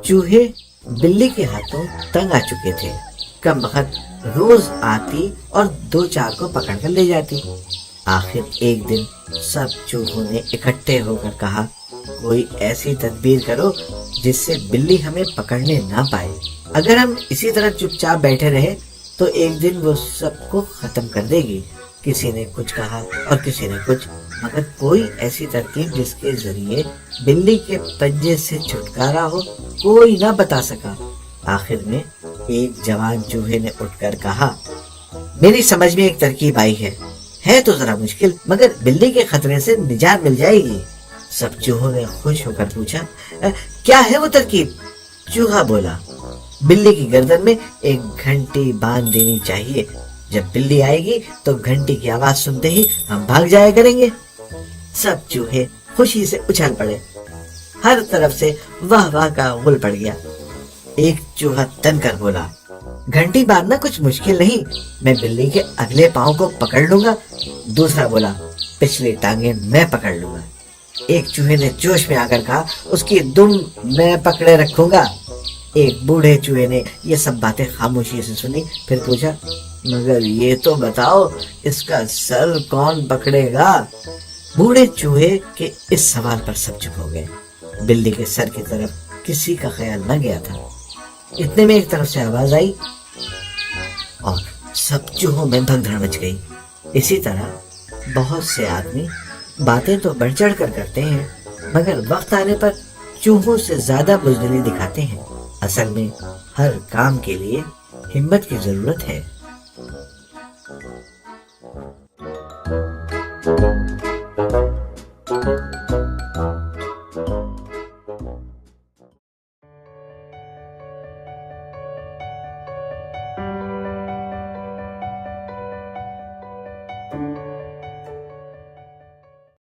چوہے بلی کے ہاتھوں تنگ آ چکے تھے. کم وقت روز آتی اور 2-4 کو پکڑ کر لے جاتی. آخر ایک دن سب چوہوں نے اکٹھے ہو کر کہا, کوئی ایسی تدبیر کرو جس سے بلی ہمیں پکڑنے نہ پائے. اگر ہم اسی طرح چپ چاپ بیٹھے رہے تو ایک دن وہ سب کو ختم کر دے گی. کسی نے کچھ کہا اور کسی نے کچھ, مگر کوئی ایسی ترکیب جس کے ذریعے بلی کے پنجے سے چھٹکارا ہو کوئی نہ بتا سکا. آخر میں ایک جوان چوہے نے اٹھ کر کہا, میری سمجھ میں ایک ترکیب آئی ہے تو ذرا مشکل, مگر بلی کے خطرے سے نجات مل جائے گی. سب چوہوں نے خوش ہو کر پوچھا, کیا ہے وہ ترکیب؟ چوہا بولا, بلی کی گردن میں ایک گھنٹی باندھ دینی چاہیے. جب بلی آئے گی تو گھنٹی کی آواز سنتے ہی ہم بھاگ جایا کریں گے. سب چوہے خوشی سے اچھل پڑے. ہر طرف سے واہ واہ کا غل پڑ گیا. ایک چوہا تن کر بولا, گھنٹی باندھنا کچھ مشکل نہیں, میں بلی کے اگلے پاؤں کو پکڑ لوں گا. دوسرا بولا, پچھلی ٹانگیں میں پکڑ لوں گا. ایک چوہے نے جوش میں آ کر کہا, اس کی دم میں پکڑے رکھوں گا. ایک بوڑھے چوہے نے یہ سب باتیں خاموشی سے سنی, پھر پوچھا, مگر یہ تو بتاؤ اس کا سر کون پکڑے گا؟ بوڑھے چوہے کے اس سوال پر سب چپ ہو گئے. بلی کے سر کی طرف کسی کا خیال نہ گیا تھا. اتنے میں ایک طرف سے آواز آئی اور سب چوہوں میں بھگدڑ مچ گئی. اسی طرح بہت سے آدمی باتیں تو بڑھ چڑھ کر کرتے ہیں, مگر وقت آنے پر چوہوں سے زیادہ بزدلی دکھاتے ہیں. اصل میں ہر کام کے لیے ہمت کی ضرورت ہے.